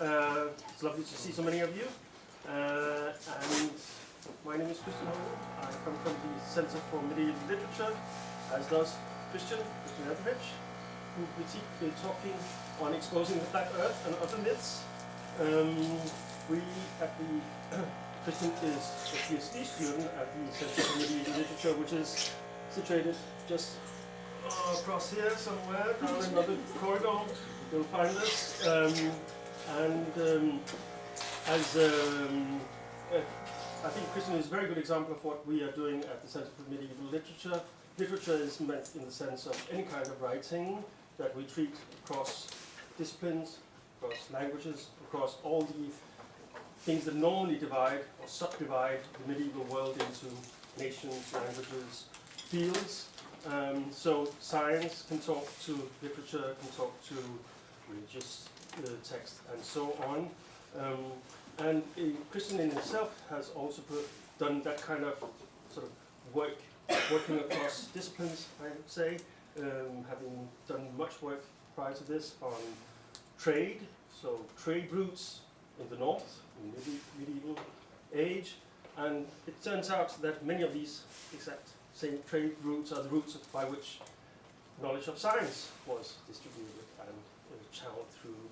It's lovely to see so many of you. And my name is Christian Holden. I come from the Center for Medieval Literature, as does Christian Etheridge, who will be talking on exposing the flat earth and other myths. We at the Christian is a PhD student at the Center for Medieval Literature, which is situated just across here somewhere, down another corridor. You'll find us. I think Christian is a very good example of what we are doing at the Center for Medieval Literature. Literature is meant in the sense of any kind of writing that we treat across disciplines, across languages, across all the things that normally divide or subdivide the medieval world into nations, languages, fields. So science can talk to literature, can talk to religious text, and so on. And Christian in himself has also done that kind of sort of working across disciplines, I would say, having done much work prior to this on trade, so trade routes in the north, in the medieval age, and it turns out that many of these exact same trade routes are the routes by which knowledge of science was distributed and channeled through,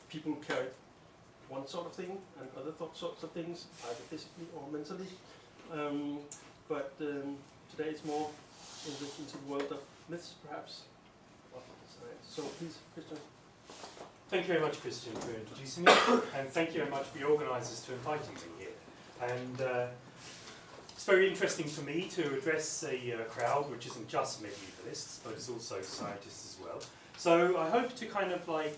people carried one sort of thing and other sorts of things, either physically or mentally. But today it's more into the world of myths, perhaps, of science. So please, Christian. Thank you very much, Christian, for introducing me, and thank you very much for the organisers to inviting me here. And it's very interesting for me to address a crowd which isn't just medievalists, but is also scientists as well. So I hope to kind of like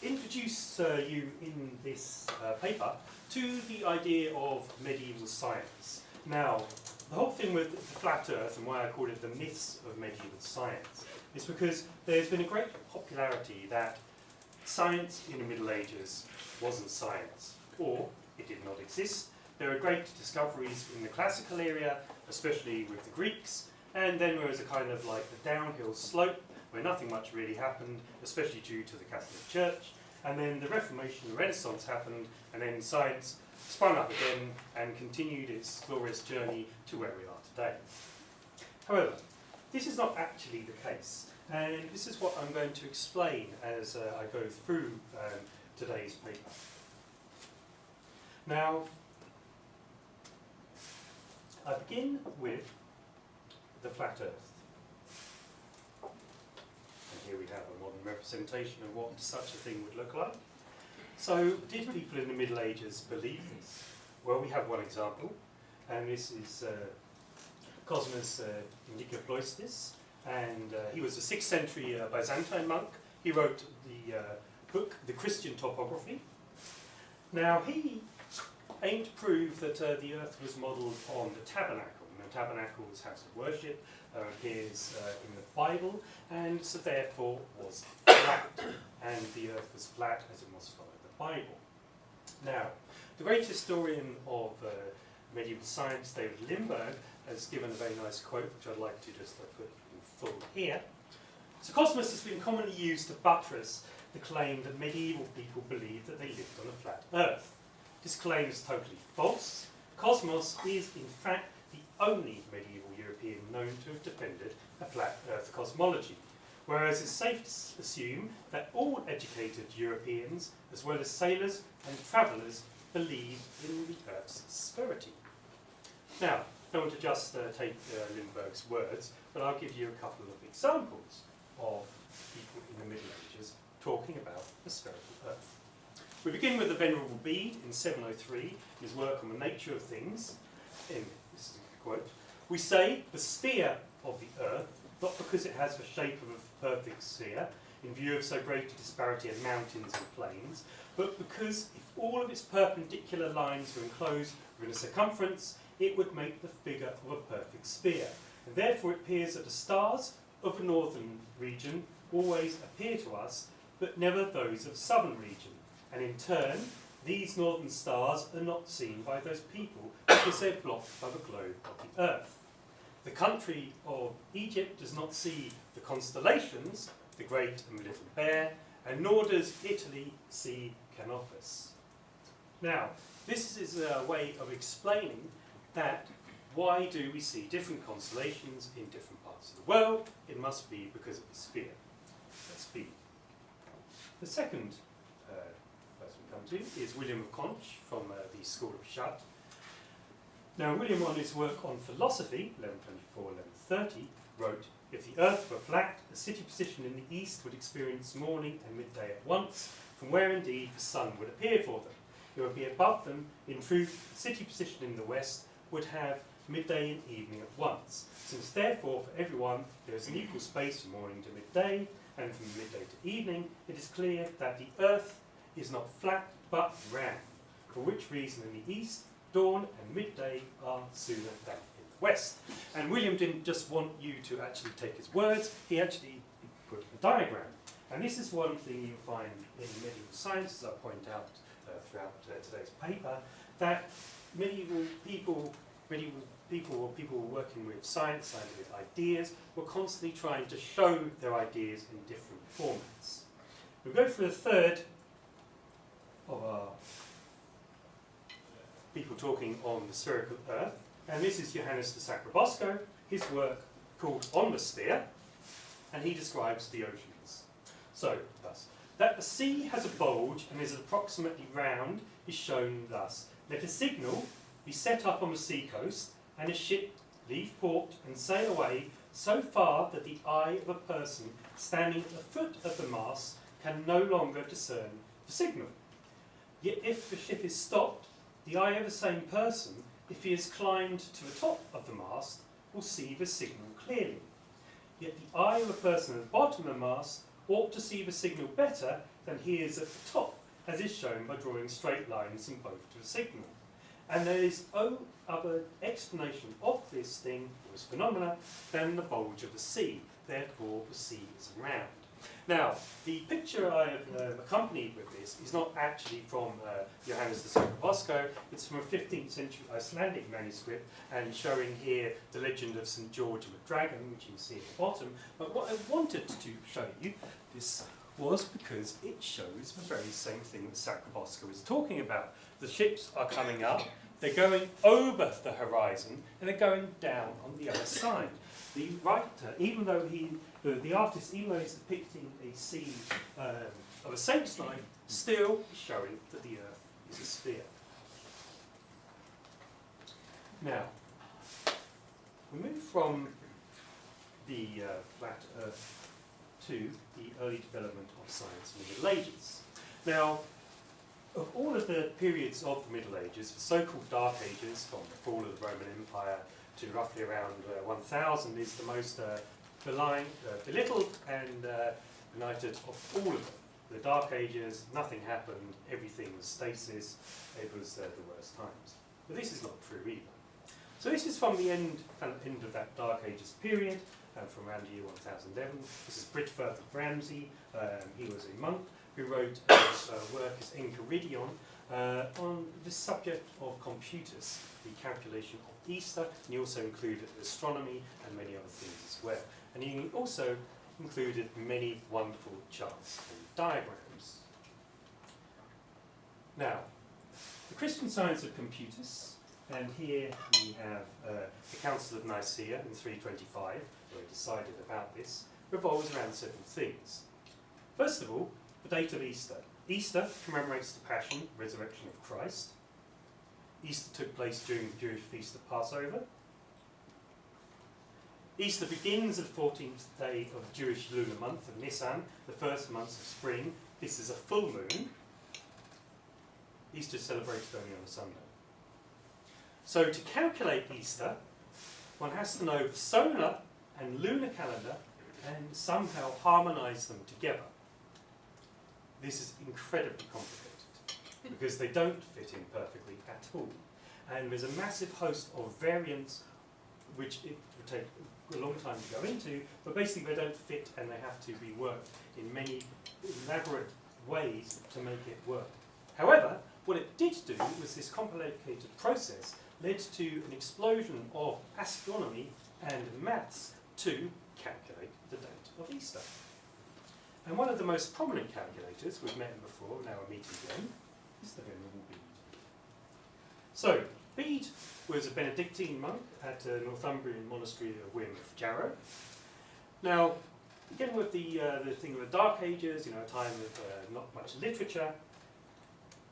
introduce you in this paper to the idea of medieval science. Now, the whole thing with the flat earth and why I call it the myths of medieval science is because there's been a great popularity that science in the Middle Ages wasn't science, or it did not exist. There are great discoveries in the classical area, especially with the Greeks, and then there was a kind of like a downhill slope where nothing much really happened, especially due to the Catholic Church. And then the Reformation, the Renaissance happened, and then science spun up again and continued its glorious journey to where we are today. However, this is not actually the case, and this is what I'm going to explain as I go through today's paper. Now, I begin with the flat earth. And here we have a modern representation of what such a thing would look like. So, did people in the Middle Ages believe this? Well, we have one example, and this is Cosmas Indicopleustes, and he was a 6th century Byzantine monk. He wrote the book, The Christian Topography. Now, he aimed to prove that the earth was modelled on the tabernacle. And the tabernacle was house of worship, appears in the Bible, and so therefore was flat. And the earth was flat as it must follow the Bible. Now, the great historian of medieval science, David Lindbergh, has given a very nice quote, which I'd like to just put in full here. So cosmos has been commonly used to buttress the claim that medieval people believed that they lived on a flat earth. This claim is totally false. Cosmos is, in fact, the only medieval European known to have defended a flat earth cosmology, whereas it's safe to assume that all educated Europeans, as well as sailors and travellers, believed in the earth's sphericity. Now, I don't want to just take Lindbergh's words, but I'll give you a couple of examples of people in the Middle Ages talking about the spherical earth. We begin with the Venerable Bede in 703, his work on the nature of things. This is a quote. We say the sphere of the earth, not because it has the shape of a perfect sphere, in view of so great a disparity of mountains and plains, but because if all of its perpendicular lines were enclosed within a circumference, it would make the figure of a perfect sphere. And therefore it appears that the stars of the northern region always appear to us, but never those of the southern region. And in turn, these northern stars are not seen by those people because they're blocked by the globe of the earth. The country of Egypt does not see the constellations, the Great and the Little Bear, and nor does Italy see Canopus. Now, this is a way of explaining that why do we see different constellations in different parts of the world? It must be because of the sphere. That's B. The second person we come to is William of Conch from the School of Chartres. Now, William, on his work on philosophy, 1124-1130, wrote, "If the earth were flat, the city position in the east would experience morning and midday at once, from where indeed the sun would appear for them. It would be above them. In truth, the city position in the west would have midday and evening at once. Since therefore for everyone there is an equal space from morning to midday, and from midday to evening, it is clear that the earth is not flat but round, for which reason in the east, dawn and midday are sooner than in the west." And William didn't just want you to actually take his words, he actually put a diagram. And this is one thing you'll find in medieval science, as I point out throughout today's paper, that medieval people or people working with science, scientific ideas, were constantly trying to show their ideas in different formats. We'll go for the third of our people talking on the spherical Earth, and this is Johannes de Sacrobosco, his work called On the Sphere, and he describes the oceans. So, thus, that the sea has a bulge and is approximately round is shown thus. Let a signal be set up on the sea coast, and a ship leave port and sail away so far that the eye of a person standing at the foot of the mast can no longer discern the signal. Yet if the ship is stopped, the eye of the same person, if he has climbed to the top of the mast, will see the signal clearly. Yet the eye of a person at the bottom of the mast ought to see the signal better than he is at the top, as is shown by drawing straight lines from both to the signal. And there is no other explanation of this thing, or this phenomena, than the bulge of the sea. Therefore, the sea is round. Now, the picture I have accompanied with this is not actually from Johannes de Sacrobosco. It's from a 15th century Icelandic manuscript, and showing here the legend of St. George and the Dragon, which you can see at the bottom. But what I wanted to show you this was because it shows the very same thing that Sacrobosco is talking about. The ships are coming up, they're going over the horizon, and they're going down on the other side. The writer, even though the artist, even though he's depicting a scene of a saint's life, still is showing that the earth is a sphere. Now, we move from the flat earth to the early development of science in the Middle Ages. Now, of all of the periods of the Middle Ages, the so-called Dark Ages, from the fall of the Roman Empire to roughly around 1000, is the most belittled and benighted of all of them. The Dark Ages, nothing happened, everything was stasis, it was the worst times. But this is not true either. So this is from the end of that Dark Ages period, from around the year 1011. This is Britforth of Ramsey. He was a monk who wrote his work as Enchiridion on the subject of computers, the calculation of Easter, and he also included astronomy and many other things as well. And he also included many wonderful charts and diagrams. Now, the Christian science of computers, and here we have the Council of Nicaea in 325, where they decided about this, revolves around several things. First of all, the date of Easter. Easter commemorates the Passion, resurrection of Christ. Easter took place during the Jewish feast of Passover. Easter begins at the 14th day of the Jewish lunar month of Nisan, the first month of spring. This is a full moon. Easter is celebrated only on a Sunday. So to calculate Easter, one has to know the solar and lunar calendar and somehow harmonise them together. This is incredibly complicated because they don't fit in perfectly at all. And there's a massive host of variants which it would take a long time to go into, but basically they don't fit and they have to be worked in many elaborate ways to make it work. However, what it did do was this complicated process led to an explosion of astronomy and maths to calculate the date of Easter. And one of the most prominent calculators, we've met him before, now we're meeting again, is the Venerable Bede. So, Bede was a Benedictine monk at a Northumbrian monastery of Wearmouth Jarrow. Now, again with the thing of the Dark Ages, a time of not much literature,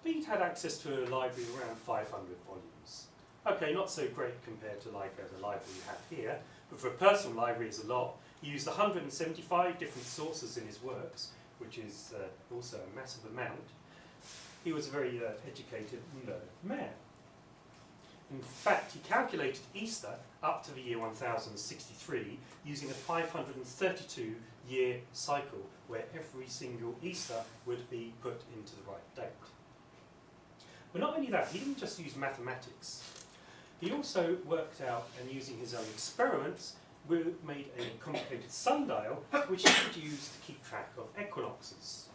Bede had access to a library of around 500 volumes. Okay, not so great compared to like the library you have here, but for a personal library it's a lot. He used 175 different sources in his works, which is also a massive amount. He was a very educated and learned man. In fact, he calculated Easter up to the year 1063 using a 532-year cycle where every single Easter would be put into the right date. But not only that, he didn't just use mathematics. He also worked out, and using his own experiments, made a complicated sundial which he could use to keep track of equinoxes.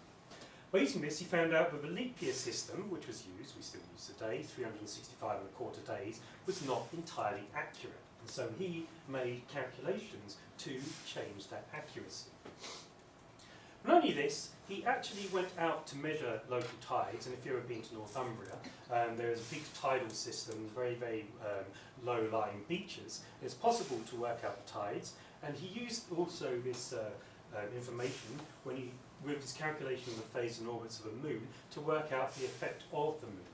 By using this, he found out that the leap year system, which was used, we still use today, 365 and a quarter days, was not entirely accurate. And so he made calculations to change that accuracy. Not only this, he actually went out to measure local tides, and if you've ever been to Northumbria, there is a big tidal system, very, very low-lying beaches. It's possible to work out the tides, and he used also this information when he, with his calculation of the phase and orbits of a moon, to work out the effect of the moon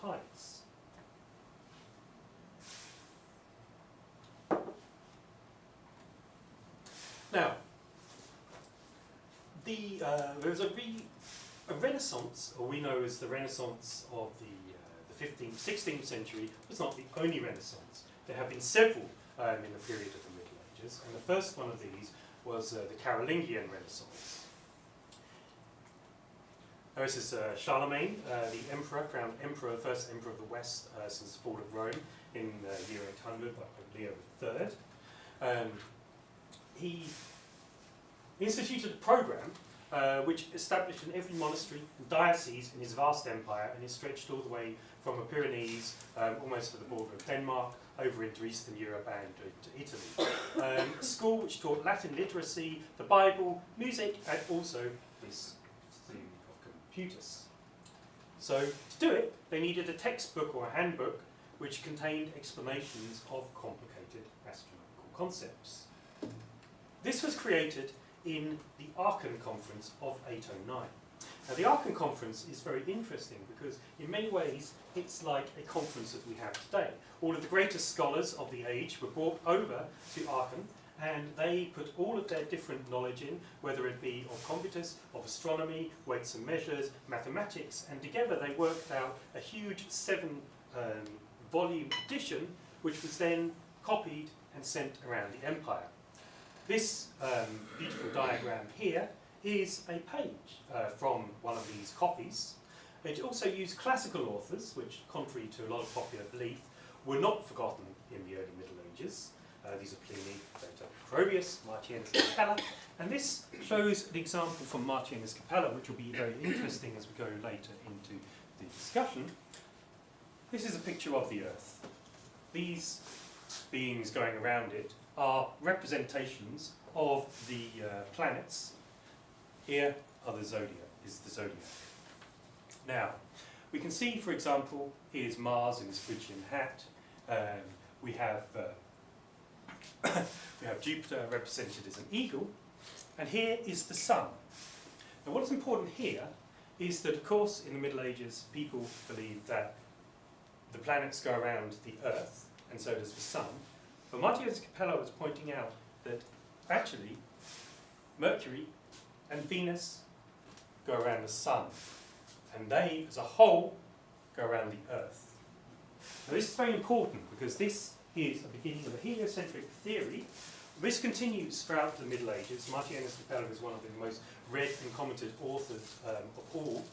on tides. Now, there was a Renaissance, or we know as the Renaissance of the 15th, 16th century, was not the only Renaissance. There have been several in the period of the Middle Ages, and the first one of these was the Carolingian Renaissance. Now, this is Charlemagne, the emperor, crowned emperor, first emperor of the West since the fall of Rome in year 800 by Pope Leo III. He instituted a program which established in every monastery and diocese in his vast empire, and it stretched all the way from the Pyrenees, almost to the border of Denmark, over into Eastern Europe and into Italy. A school which taught Latin literacy, the Bible, music, and also this theme of computers. So to do it, they needed a textbook or a handbook which contained explanations of complicated astronomical concepts. This was created in the Aachen Conference of 809. Now the Aachen Conference is very interesting because in many ways it's like a conference that we have today. All of the greatest scholars of the age were brought over to Aachen, and they put all of their different knowledge in, whether it be of computers, of astronomy, weights and measures, mathematics, and together they worked out a huge 7-volume edition which was then copied and sent around the empire. This beautiful diagram here is a page from one of these copies. It also used classical authors, which, contrary to a lot of popular belief, were not forgotten in the early Middle Ages. These are Pliny, Plato, Probius, Martianus Capella, and this shows an example from Martianus Capella, which will be very interesting as we go later into the discussion. This is a picture of the Earth. These beings going around it are representations of the planets. Here are the zodiac, is the zodiac. Now, we can see, for example, here's Mars in his Phrygian hat. We have Jupiter represented as an eagle, and here is the Sun. Now, what is important here is that, of course, in the Middle Ages, people believed that the planets go around the Earth, and so does the Sun. But Martianus Capella was pointing out that actually Mercury and Venus go around the Sun, and they, as a whole, go around the Earth. Now this is very important because this is the beginning of a heliocentric theory. This continues throughout the Middle Ages. Martianus Capella is one of the most read and commented authors of all,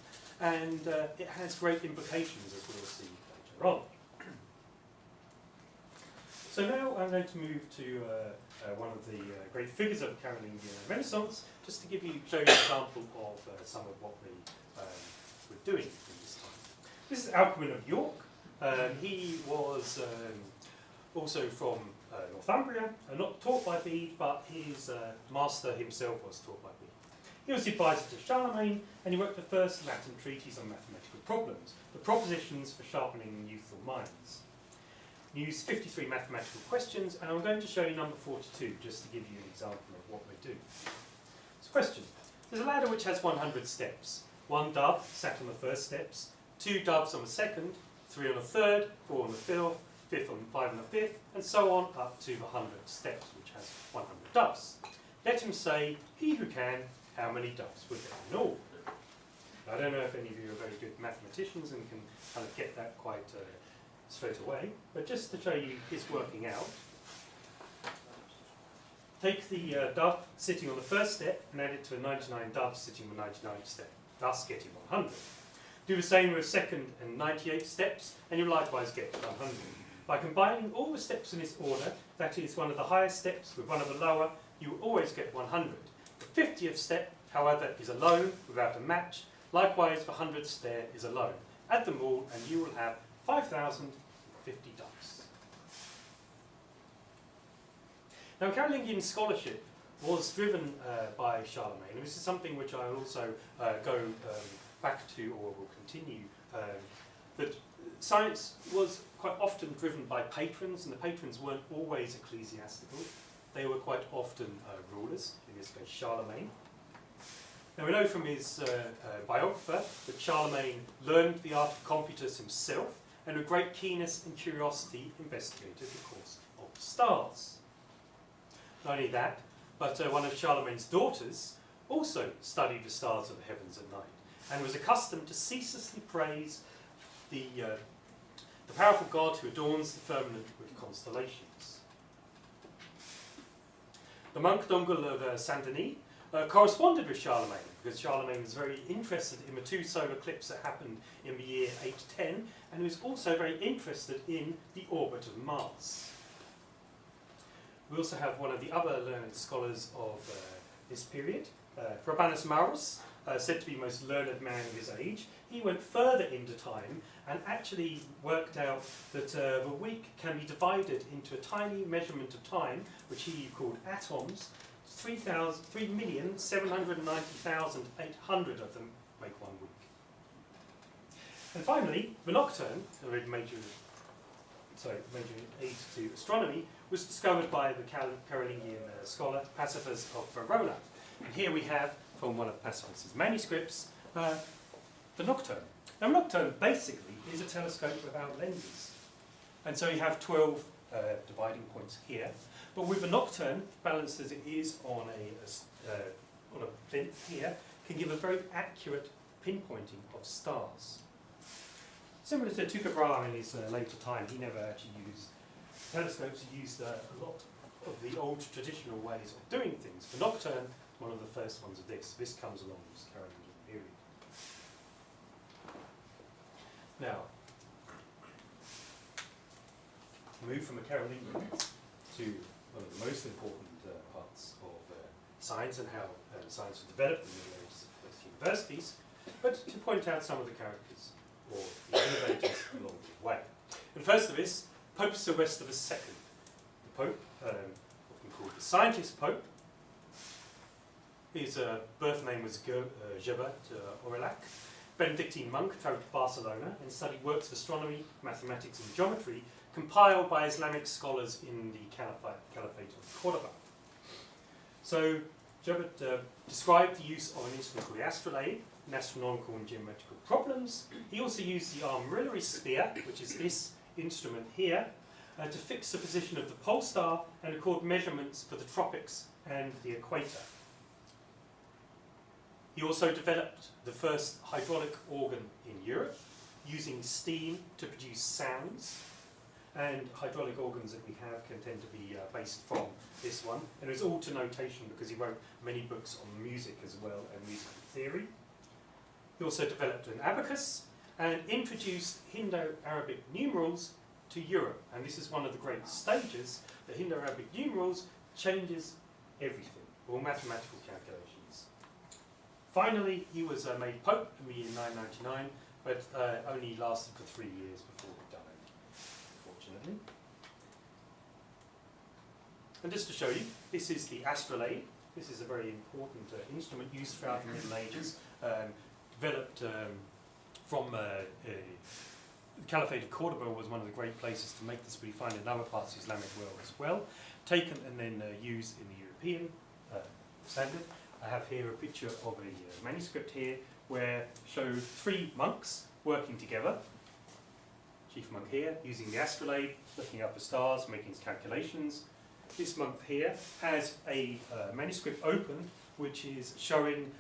and it has great implications, as we'll see later on. So now I'm going to move to one of the great figures of the Carolingian Renaissance, just to show you an example of some of what we were doing in this time. This is Alcuin of York. He was also from Northumbria, not taught by Bede, but his master himself was taught by Bede. He was the advisor to Charlemagne, and he wrote the first Latin treatise on mathematical problems, the propositions for sharpening youthful minds. He used 53 mathematical questions, and I'm going to show you number 42, just to give you an example of what we're doing. So question. There's a ladder which has 100 steps. 1 dove sat on the first steps, 2 doves on the second, 3 on the third, 4 on the fourth, 5 on the fifth, and so on up to the 100th steps, which has 100 doves. Let him say, he who can, how many doves would there in all? I don't know if any of you are very good mathematicians and can kind of get that quite straight away, but just to show you his working out, take the dove sitting on the first step and add it to the 99 doves sitting on the 99th step, thus getting 100. Do the same with second and 98th steps, and you'll likewise get 100. By combining all the steps in this order, that is, one of the highest steps with one of the lower, you will always get 100. The 50th step, however, is alone, without a match. Likewise, the 100th stair is alone. Add them all, and you will have 5,050 doves. Now, Carolingian scholarship was driven by Charlemagne, and this is something which I will also go back to, or will continue, that science was quite often driven by patrons, and the patrons weren't always ecclesiastical. They were quite often rulers, in this case Charlemagne. Now we know from his biographer that Charlemagne learned the art of computers himself, and with great keenness and curiosity investigated the course of the stars. Not only that, but one of Charlemagne's daughters also studied the stars of the heavens at night, and was accustomed to ceaselessly praise the powerful God who adorns the firmament with constellations. The monk Dongul of Saint-Denis corresponded with Charlemagne, because Charlemagne was very interested in the 2 solar eclipses that happened in the year 810, and he was also very interested in the orbit of Mars. We also have one of the other learned scholars of this period, Rabanus Maurus, said to be the most learned man of his age. He went further into time and actually worked out that the week can be divided into a tiny measurement of time, which he called atoms. 3,790,800 of them make 1 week. And finally, the nocturne, a major aid to astronomy, was discovered by the Carolingian scholar Pacifius of Verona. And here we have, from one of Pacifius' manuscripts, the nocturne. Now, nocturne basically is a telescope without lenses. And so you have 12 dividing points here. But with the nocturne, balanced as it is on a plinth here, can give a very accurate pinpointing of stars. Similar to Tycho Brahe in his later time, he never actually used telescopes. He used a lot of the old traditional ways of doing things. The nocturne, one of the first ones of this. This comes along this Carolingian period. Now, move from the Carolingians to one of the most important parts of science and how science was developed in the Middle Ages at universities, but to point out some of the characters or the innovators along the way. And first of this, Pope Sylvester II. The Pope, often called the Scientist Pope. His birth name was Gerbert Aurillac. Benedictine monk, traveled to Barcelona and studied works of astronomy, mathematics and geometry compiled by Islamic scholars in the Caliphate of Cordoba. So Gerbert described the use of an instrument called the astrolabe in astronomical and geometrical problems. He also used the armillary sphere, which is this instrument here, to fix the position of the pole star and record measurements for the tropics and the equator. He also developed the first hydraulic organ in Europe, using steam to produce sounds. And hydraulic organs that we have can tend to be based from this one. And it was all to notation because he wrote many books on music as well and musical theory. He also developed an abacus and introduced Indo-Arabic numerals to Europe. And this is one of the great stages. The Indo-Arabic numerals changes everything, all mathematical calculations. Finally, he was made Pope in the year 999, but only lasted for 3 years before he died, unfortunately. And just to show you, this is the astrolabe. This is a very important instrument used throughout the Middle Ages, developed from the Caliphate of Cordoba was one of the great places to make this, but you find it in other parts of the Islamic world as well. Taken and then used in the European standard. I have here a picture of a manuscript here where shows 3 monks working together. Chief monk here, using the astrolabe, looking up the stars, making his calculations. This monk here has a manuscript open which is showing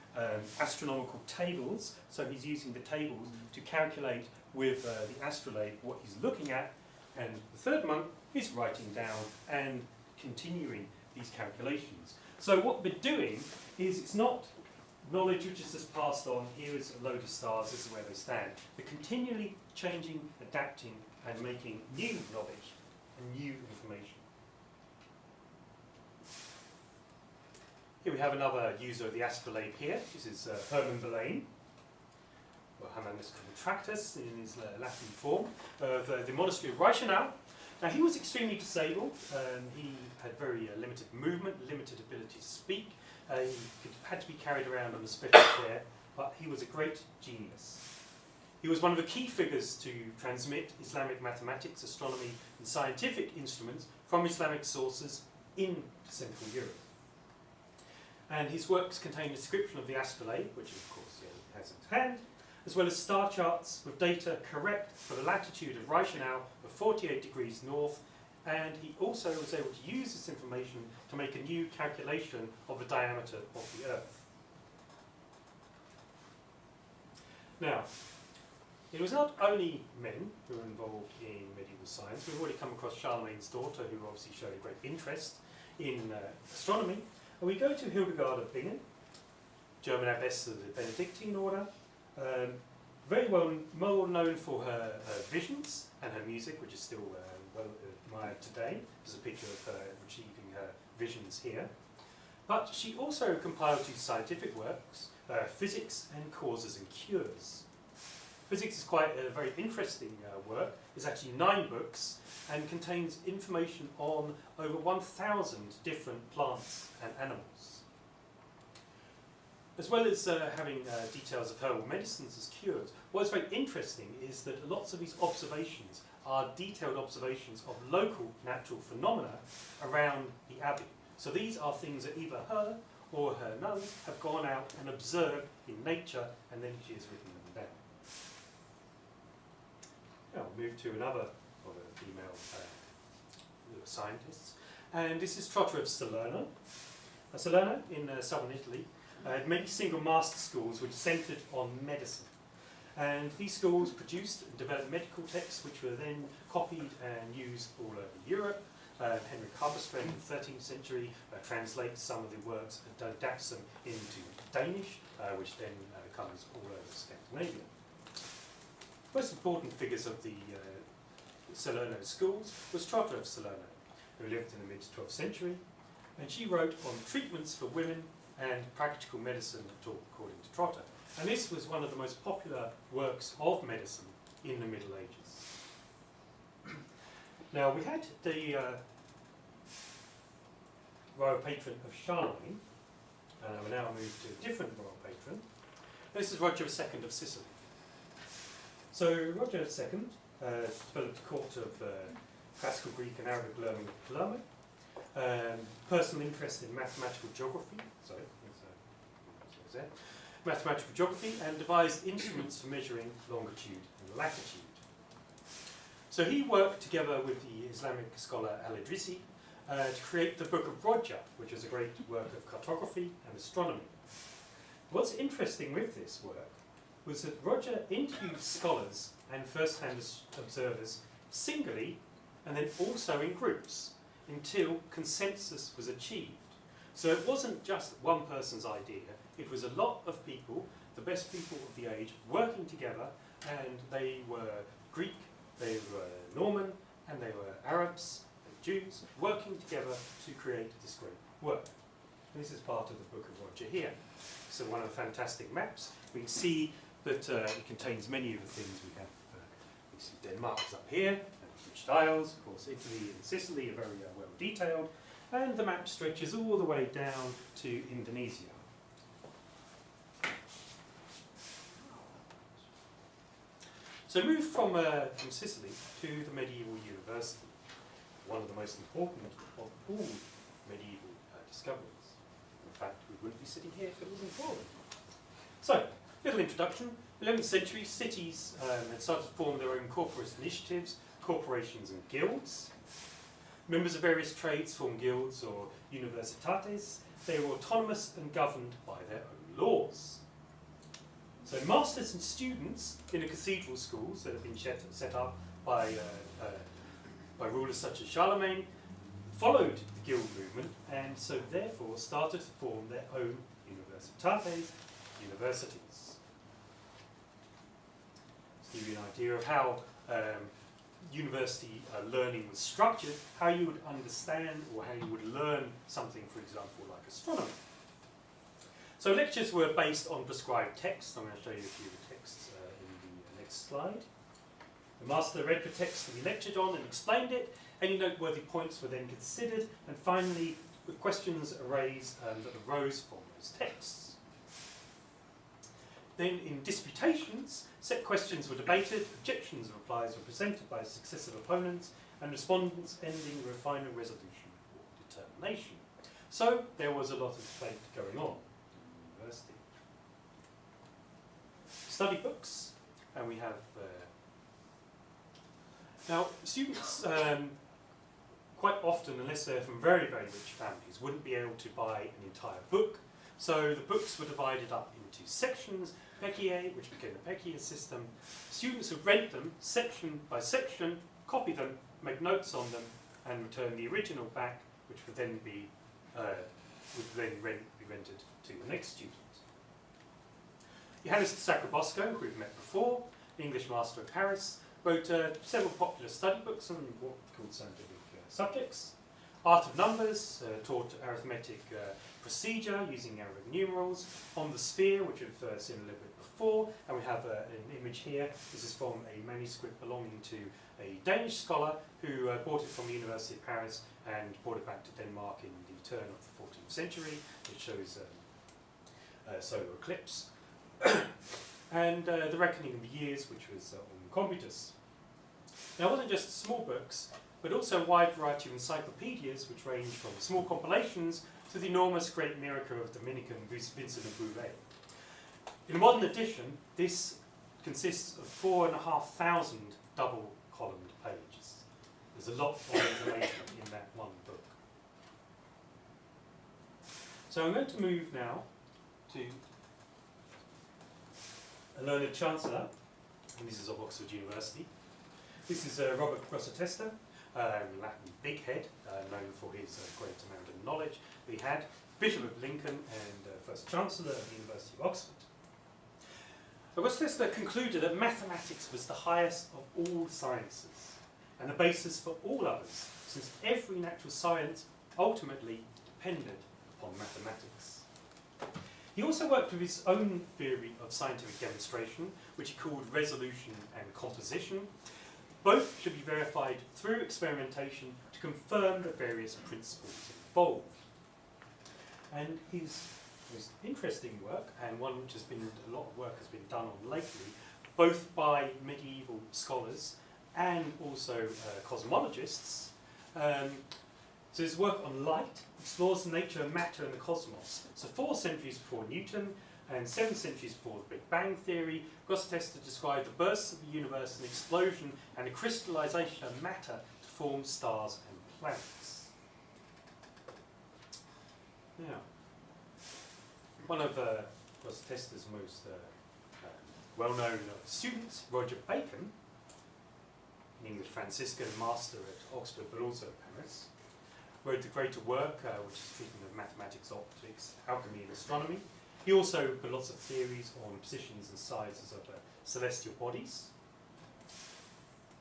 astronomical tables. So he's using the tables to calculate with the astrolabe what he's looking at. And the third monk is writing down and continuing these calculations. So what we're doing is, it's not knowledge which is just passed on, here is a load of stars, this is where they stand. They're continually changing, adapting, and making new knowledge and new information. Here we have another user of the astrolabe here. This is Herman Verlaine, or Hermanus Contractus in his Latin form, of the monastery of Reichenau. Now he was extremely disabled. He had very limited movement, limited ability to speak. He had to be carried around on a special chair, but he was a great genius. He was one of the key figures to transmit Islamic mathematics, astronomy, and scientific instruments from Islamic sources into Central Europe. And his works contain a description of the astrolabe, which of course he has in his hand, as well as star charts with data correct for the latitude of Reichenau of 48 degrees north, and he also was able to use this information to make a new calculation of the diameter of the Earth. Now, it was not only men who were involved in medieval science. We've already come across Charlemagne's daughter, who obviously showed a great interest in astronomy. And we go to Hildegard of Bingen, German abbess of the Benedictine order, very well known for her visions and her music, which is still well admired today. There's a picture of her achieving her visions here. But she also compiled 2 scientific works, Physics and Causes and Cures. Physics is quite a very interesting work. It's actually 9 books and contains information on over 1,000 different plants and animals. As well as having details of herbal medicines as cures, what's very interesting is that lots of these observations are detailed observations of local natural phenomena around the abbey. So these are things that either her or her nuns have gone out and observed in nature, and then she has written them down. Now we'll move to another of the female scientists, and this is Trotta of Salerno. Salerno in southern Italy had many single master schools which centred on medicine. And these schools produced and developed medical texts which were then copied and used all over Europe. Henrik Harpestrand in the 13th century translates some of the works and adapts them into Danish, which then comes all over Scandinavia. Most important figures of the Salerno schools was Trotta of Salerno, who lived in the mid-12th century, and she wrote on treatments for women and practical medicine, according to Trotta. And this was one of the most popular works of medicine in the Middle Ages. Now, we had the royal patron of Charlemagne, and I will now move to a different royal patron. This is Roger II of Sicily. So, Roger II developed a court of classical Greek and Arabic learning at Palermo, personal interest in mathematical geography, mathematical geography, and devised instruments for measuring longitude and latitude. So he worked together with the Islamic scholar Al-Idrisi to create the Book of Roger, which is a great work of cartography and astronomy. What's interesting with this work was that Roger interviewed scholars and first-hand observers singly and then also in groups until consensus was achieved. So it wasn't just one person's idea, it was a lot of people, the best people of the age, working together, and they were Greek, they were Norman, and they were Arabs and Jews, working together to create this great work. And this is part of the Book of Roger here. So one of the fantastic maps, we can see that it contains many of the things we have. We see Denmark is up here, and the British Isles, of course Italy and Sicily are very well detailed, and the map stretches all the way down to Indonesia. So move from Sicily to the medieval university, one of the most important of all medieval discoveries. In fact, we wouldn't be sitting here if it wasn't for them. So, little introduction. 11th century, cities had started to form their own corporate initiatives, corporations and guilds. Members of various trades formed guilds or universitates. They were autonomous and governed by their own laws. So masters and students in the cathedral schools that have been set up by rulers such as Charlemagne followed the guild movement, and so therefore started to form their own universitates, universities. To give you an idea of how university learning was structured, how you would understand or how you would learn something, for example, like astronomy. So lectures were based on prescribed texts. I'm going to show you a few of the texts in the next slide. The master read the text that he lectured on and explained it. Any noteworthy points were then considered, and finally, the questions that arose from those texts. Then, in disputations, set questions were debated, objections and replies were presented by successive opponents, and respondents ending with a final resolution or determination. So, there was a lot of debate going on in the university. Study books, and we have now students quite often, unless they're from very, very rich families, wouldn't be able to buy an entire book. So the books were divided up into sections, Pecciae, which became the Pecciae system. Students would rent them section by section, copy them, make notes on them, and return the original back, which would then be rented to the next student. Johannes de Sacrobosco, who we've met before, English master at Paris, wrote several popular study books on what we call scientific subjects. Art of Numbers taught arithmetic procedure using Arabic numerals. On the Sphere, which we've seen a little bit before, and we have an image here. This is from a manuscript belonging to a Danish scholar who bought it from the University of Paris and brought it back to Denmark in the turn of the 14th century. It shows solar eclipse. And the Reckoning of the Years, which was on Computus. Now, it wasn't just small books, but also a wide variety of encyclopedias, which range from small compilations to the enormous Great Miracle of Dominican Vincent of Bouvet. In a modern edition, this consists of 4,500 double-columned pages. There's a lot of information in that one book. So I'm going to move now to a learned chancellor, and this is of Oxford University. This is Robert Grosseteste, Latin big head, known for his great amount of knowledge that he had, Bishop of Lincoln and first Chancellor of the University of Oxford. Grosseteste concluded that mathematics was the highest of all sciences and the basis for all others, since every natural science ultimately depended upon mathematics. He also worked with his own theory of scientific demonstration, which he called resolution and composition. Both should be verified through experimentation to confirm the various principles involved. And his most interesting work, and one which a lot of work has been done on lately, both by medieval scholars and also cosmologists. So his work on light explores the nature of matter and the cosmos. So 4 centuries before Newton and 7 centuries before the Big Bang Theory, Grosseteste described the bursts of the universe, an explosion and a crystallization of matter to form stars and planets. Now, one of Grosseteste's most well-known students, Roger Bacon, an English Franciscan master at Oxford but also at Paris, wrote the greater work, which is treatment of mathematics, optics, alchemy and astronomy. He also put lots of theories on positions and sizes of celestial bodies.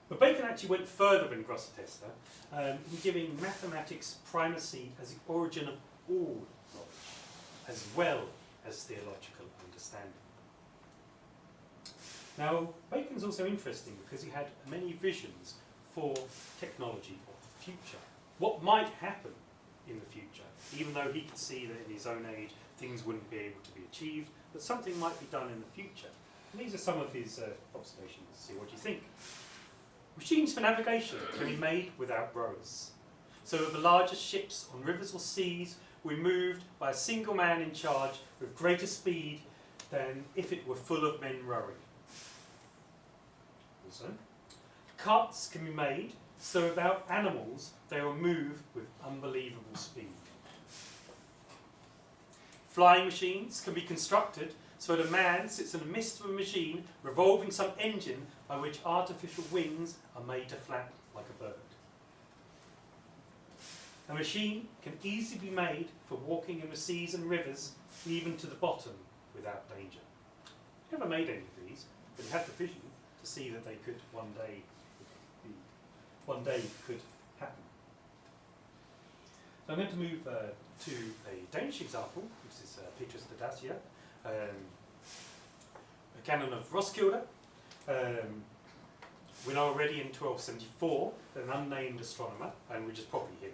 But Bacon actually went further than Grosseteste, in giving mathematics primacy as the origin of all knowledge, as well as theological understanding. Now, Bacon's also interesting because he had many visions for technology of the future. What might happen in the future, even though he could see that in his own age things wouldn't be able to be achieved, but something might be done in the future. And these are some of his observations. See what you think. Machines for navigation can be made without rowers. So the largest ships on rivers or seas were moved by a single man in charge with greater speed than if it were full of men rowing. Also, carts can be made so without animals they will move with unbelievable speed. Flying machines can be constructed so that a man sits in the midst of a machine revolving some engine by which artificial wings are made to flap like a bird. A machine can easily be made for walking in the seas and rivers, even to the bottom, without danger. Never made any of these, but he had the vision to see that they could one day could happen. So I'm going to move to a Danish example, which is Petrus de Dacia, a canon of Roskilde. We know already in 1274 that an unnamed astronomer, and which is probably him,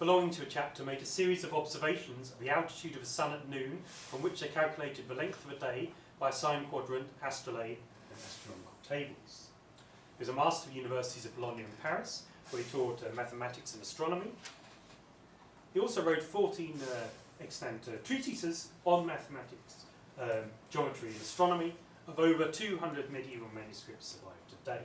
belonging to a chapter, made a series of observations of the altitude of the sun at noon, from which they calculated the length of a day by sign quadrant, astrolabe, and astronomical tables. He was a master of the universities of Bologna and Paris, where he taught mathematics and astronomy. He also wrote 14 extant treatises on mathematics, geometry and astronomy. Of over 200 medieval manuscripts survive today.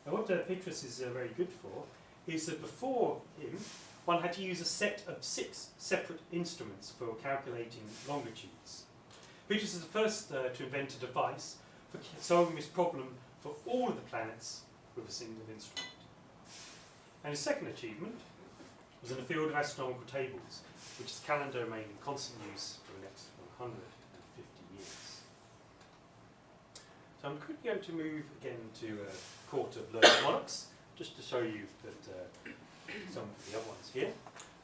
Now what Petrus is very good for is that before him one had to use a set of 6 separate instruments for calculating longitudes. Petrus is the first to invent a device for solving this problem for all of the planets with a single instrument. And his second achievement was in the field of astronomical tables, which his calendar remained in constant use for the next 150 years. So I'm quickly going to move again to court of learned monarchs, just to show you that some of the other ones here.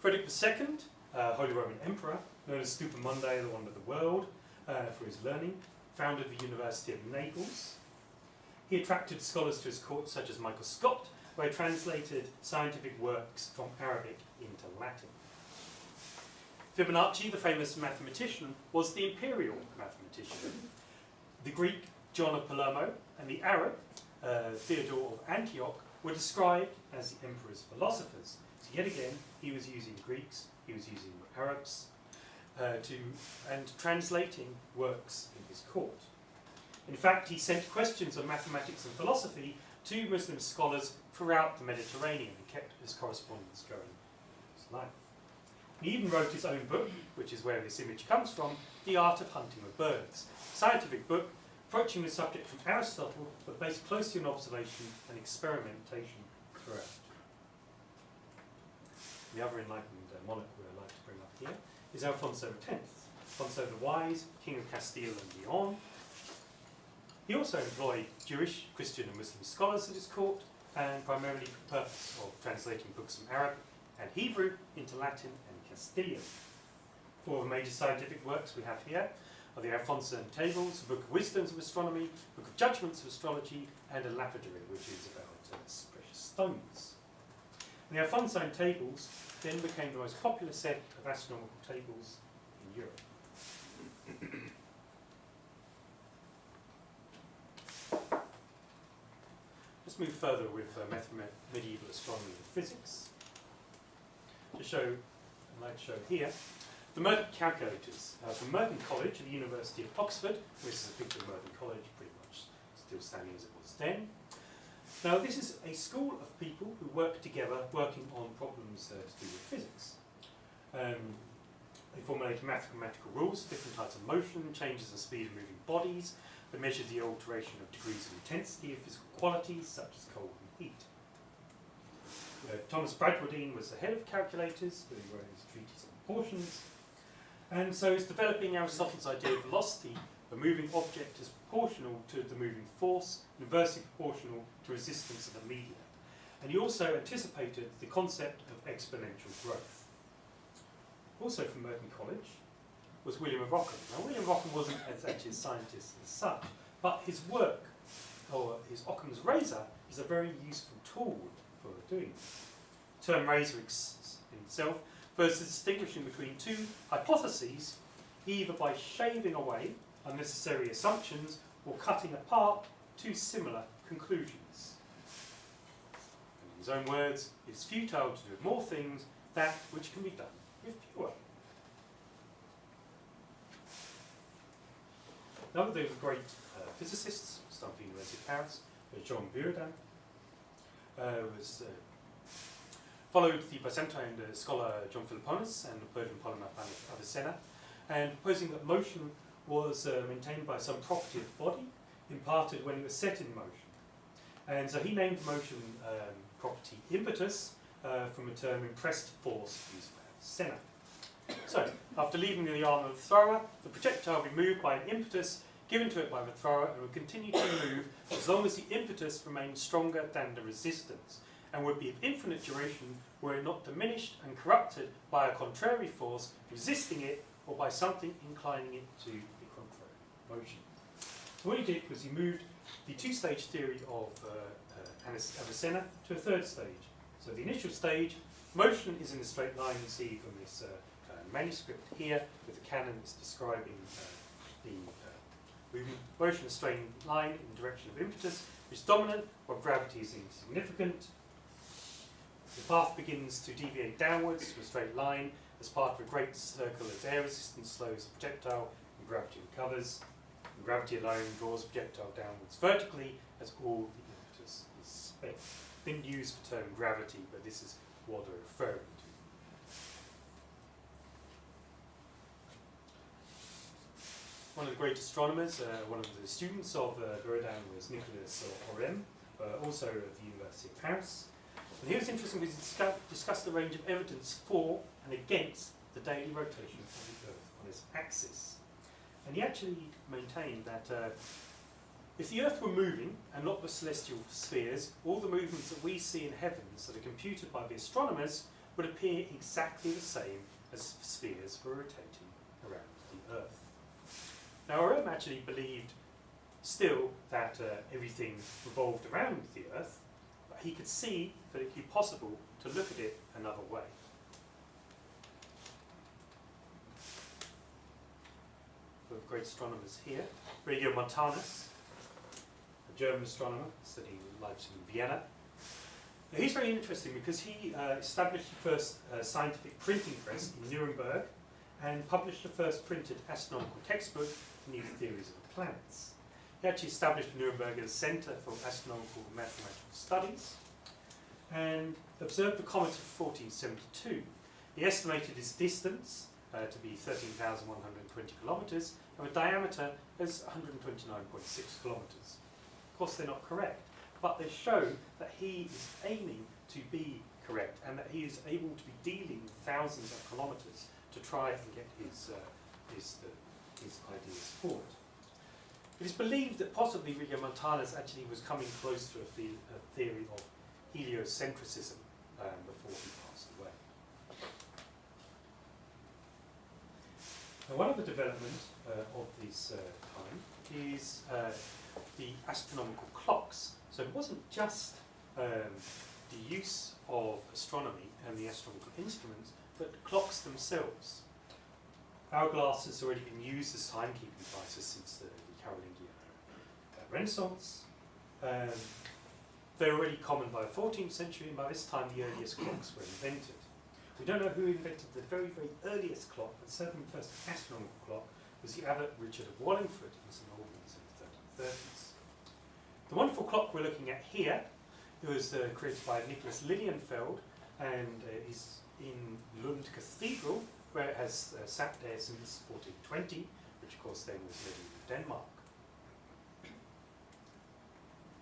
Frederick II, Holy Roman Emperor, known as Stupamundi, the wonder of the world, for his learning, founded the University of Naples. He attracted scholars to his court such as Michael Scott, where he translated scientific works from Arabic into Latin. Fibonacci, the famous mathematician, was the imperial mathematician. The Greek John of Palermo and the Arab Theodore of Antioch were described as the emperor's philosophers. So yet again, he was using Greeks, he was using Arabs, and translating works in his court. In fact, he sent questions on mathematics and philosophy to Muslim scholars throughout the Mediterranean and kept his correspondence going his life. He even wrote his own book, which is where this image comes from, The Art of Hunting with Birds, a scientific book approaching the subject from Aristotle, but based closely on observation and experimentation throughout. The other enlightened monarch we would like to bring up here is Alfonso X, Alfonso the Wise, King of Castile and Leon. He also employed Jewish, Christian and Muslim scholars at his court, and primarily for the purpose of translating books from Arabic and Hebrew into Latin and Castilian. 4 of the major scientific works we have here are the Alphonsine Tables, a book of wisdoms of astronomy, a book of judgments of astrology, and a lapidary, which is about precious stones. And the Alphonsine Tables then became the most popular set of astronomical tables in Europe. Let's move further with medieval astronomy and physics. To show, I'd like to show here, the Merton calculators from Merton College at the University of Oxford. This is a picture of Merton College, pretty much still standing as it was then. Now this is a school of people who work together, working on problems to do with physics. They formulate mathematical rules for different types of motion, changes in speed of moving bodies. They measure the alteration of degrees of intensity of physical qualities, such as cold and heat. Thomas Bradwardine was the head of calculators, who wrote his treatise on proportions. And so he's developing Aristotle's idea of velocity. A moving object is proportional to the moving force, inversely proportional to resistance of the media. And he also anticipated the concept of exponential growth. Also from Merton College was William of Ockham. Now William of Ockham wasn't actually a scientist as such, but his work, or his Ockham's razor, is a very useful tool for doing this. The term razor in itself versus distinguishing between two hypotheses, either by shaving away unnecessary assumptions or cutting apart two similar conclusions. In his own words, it is futile to do more things that which can be done with fewer. Another of the great physicists, Stanford University of Paris, Jean Buridan, followed the Byzantine scholar John Philoponus and the Persian polymath Avicenna, and proposing that motion was maintained by some property of the body imparted when it was set in motion. And so he named motion property impetus from a term impressed force used by Avicenna. So, after leaving the arm of the thrower, the projectile will be moved by an impetus given to it by the thrower and will continue to move as long as the impetus remains stronger than the resistance, and would be of infinite duration were it not diminished and corrupted by a contrary force resisting it or by something inclining it to the contrary motion. So what he did was he moved the two-stage theory of Avicenna to a third stage. So the initial stage, motion is in a straight line, you see from this manuscript here, with the canon that's describing the movement. Motion in a straight line in the direction of impetus is dominant, while gravity is insignificant. The path begins to deviate downwards to a straight line as part of a great circle as air resistance slows the projectile and gravity recovers. And gravity alone draws the projectile downwards vertically as all the impetus is spent. Didn't use the term gravity, but this is what they're referring to. One of the great astronomers, one of the students of Buridan was Nicolas Orem, also of the University of Paris. And he was interesting because he discussed the range of evidence for and against the daily rotation of the Earth on its axis. And he actually maintained that if the Earth were moving and not the celestial spheres, all the movements that we see in heavens that are computed by the astronomers would appear exactly the same as the spheres were rotating around the Earth. Now, Orem actually believed still that everything revolved around the Earth, but he could see that it could be possible to look at it another way. We have great astronomers here. Regiomontanus, a German astronomer studying in Leipzig and Vienna. Now, he's very interesting because he established the first scientific printing press in Nuremberg and published the first printed astronomical textbook, New Theories of the Planets. He actually established Nuremberg as a centre for astronomical and mathematical studies and observed the comet of 1472. He estimated its distance to be 13,120 kilometres and the diameter as 129.6 kilometres. Of course, they're not correct, but they show that he is aiming to be correct and that he is able to be dealing with thousands of kilometres to try and get his ideas forward. It is believed that possibly Regiomontanus actually was coming close to a theory of heliocentrism before he passed away. Now, one of the developments of this time is the astronomical clocks. So it wasn't just the use of astronomy and the astronomical instruments, but the clocks themselves. Hourglass has already been used as timekeeping devices since the Carolingian Renaissance. They were already common by the 14th century, and by this time the earliest clocks were invented. We don't know who invented the very, very earliest clock, but certainly the first astronomical clock was the Abbot Richard of Wallingford in St Albans in the 1330s. The wonderful clock we're looking at here, it was created by Nicholas Lilienfeld and is in Lund Cathedral, where it has sat there since 1420, which of course then was living in Denmark.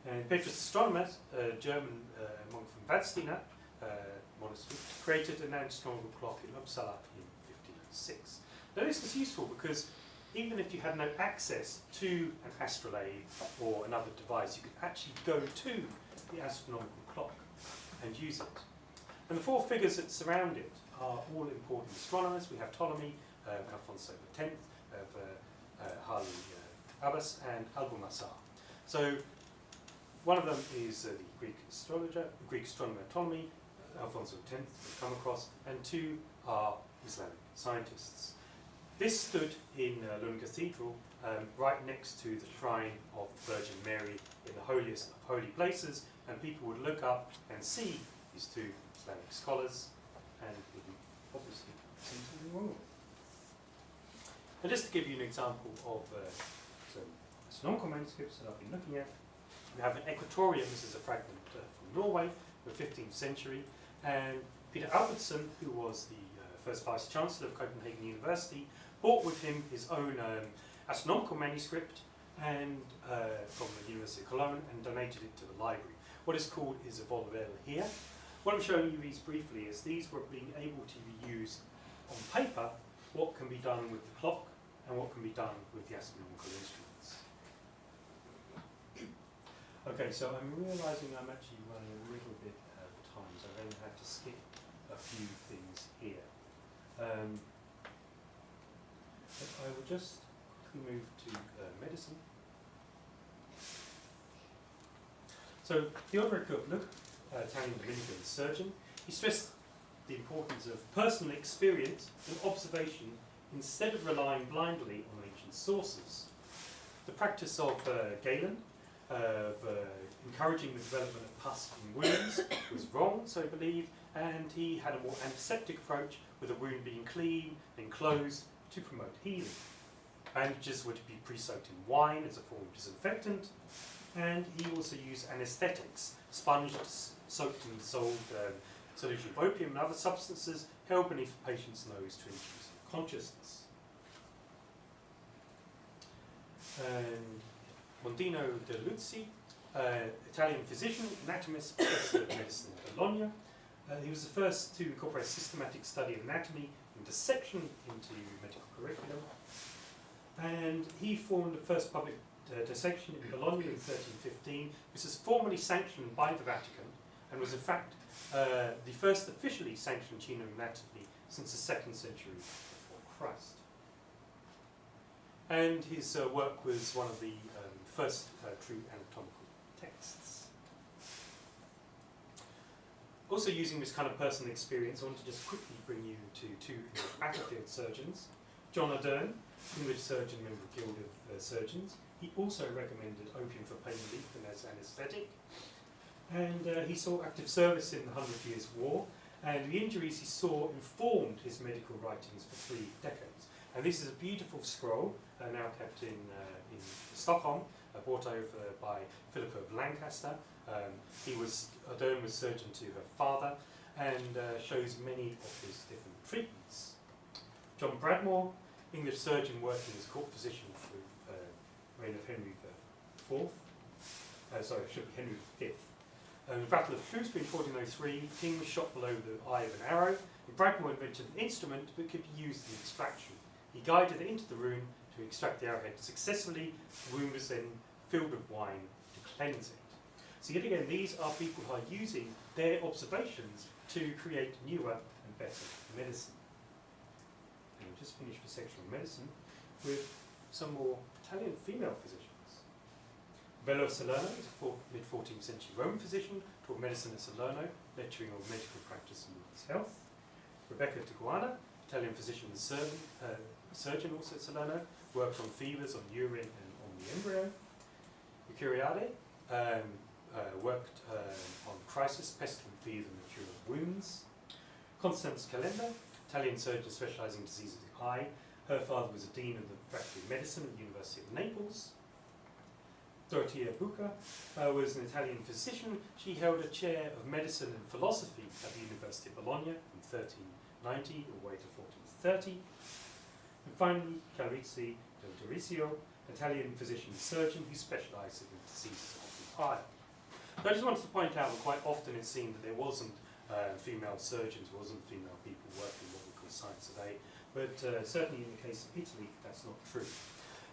And Petrus Astronomus, a German monk from Vadstena monastery, created an astronomical clock in Uppsala in 1506. Now this was useful because even if you had no access to an astrolabe or another device, you could actually go to the astronomical clock and use it. And the four figures that surround it are all important astronomers. We have Ptolemy, Alfonso X, Harley Abbas, and Albumassar. So one of them is the Greek astronomer Ptolemy, Alfonso X we've come across, and 2 are Islamic scientists. This stood in Lund Cathedral, right next to the shrine of the Virgin Mary in the holiest of holy places, and people would look up and see these 2 Islamic scholars, and wouldn't obviously see something wrong with it. And just to give you an example of some astronomical manuscripts that I've been looking at, we have an Equatorium. This is a fragment from Norway, the 15th century, and Peter Albertson, who was the first Vice-Chancellor of Copenhagen University, brought with him his own astronomical manuscript and from the University of Cologne and donated it to the library. What is called is a Volvel here. What I'm showing you these briefly is these were being able to be used on paper, what can be done with the clock and what can be done with the astronomical instruments. Okay, so I'm realising I'm actually running a little bit out of time, so I'm going to have to skip a few things here. But I will just quickly move to medicine. So Theodoric of Luc, Italian Dominican surgeon, he stressed the importance of personal experience and observation instead of relying blindly on ancient sources. The practice of Galen, of encouraging the development of pus in wounds, was wrong, so I believe, and he had a more antiseptic approach, with a wound being clean and closed to promote healing. Bandages were to be pre-soaked in wine as a form of disinfectant, and he also used anesthetics, sponged, soaked in dissolved solution of opium and other substances held beneath the patient's nose to induce consciousness. And Mondino de Luzzi, Italian physician, anatomist, professor of medicine at Bologna. He was the first to incorporate systematic study of anatomy and dissection into medical curriculum. And he formed the first public dissection in Bologna in 1315, which was formally sanctioned by the Vatican and was in fact the first officially sanctioned genome anatomy since the 2nd century before Christ. And his work was one of the first true anatomical texts. Also using this kind of personal experience, I want to just quickly bring you to 2 battlefield surgeons. John Ardern, English surgeon, member of the Guild of Surgeons. He also recommended opium for pain relief and as anaesthetic. And he saw active service in the 100 Years' War, and the injuries he saw informed his medical writings for 3 decades. And this is a beautiful scroll, now kept in Stockholm, brought over by Philippa of Lancaster. Ardern was surgeon to her father, and shows many of his different treatments. John Bradmore, English surgeon working as court physician through the reign of Henry IV. Sorry, it should be Henry V. In the Battle of Shrewsbury in 1403, King was shot below the eye of an arrow, and Bradmore invented an instrument that could be used in extraction. He guided it into the room to extract the arrowhead successfully. The wound was then filled with wine to cleanse it. So yet again, these are people who are using their observations to create newer and better medicine. And we'll just finish the section on medicine with some more Italian female physicians. Bella of Salerno is a mid-14th century Roman physician, taught medicine at Salerno, lecturing on medical practice and women's health. Rebecca de Guana, Italian physician and surgeon also at Salerno, worked on fevers, on urine and on the embryo. Mercuriade worked on crisis, pestilent fever and the cure of wounds. Constance Calenda, Italian surgeon specialising in diseases of the eye. Her father was a dean of the faculty of medicine at the University of Naples. Dorothea Bucca was an Italian physician. She held a chair of medicine and philosophy at the University of Bologna from 1390 all the way to 1430. And finally, Calrizzi del Dorisio, Italian physician and surgeon who specialised in diseases of the eye. So I just wanted to point out that quite often it seemed that there wasn't female surgeons, wasn't female people working what we call science today, but certainly in the case of Italy, that's not true.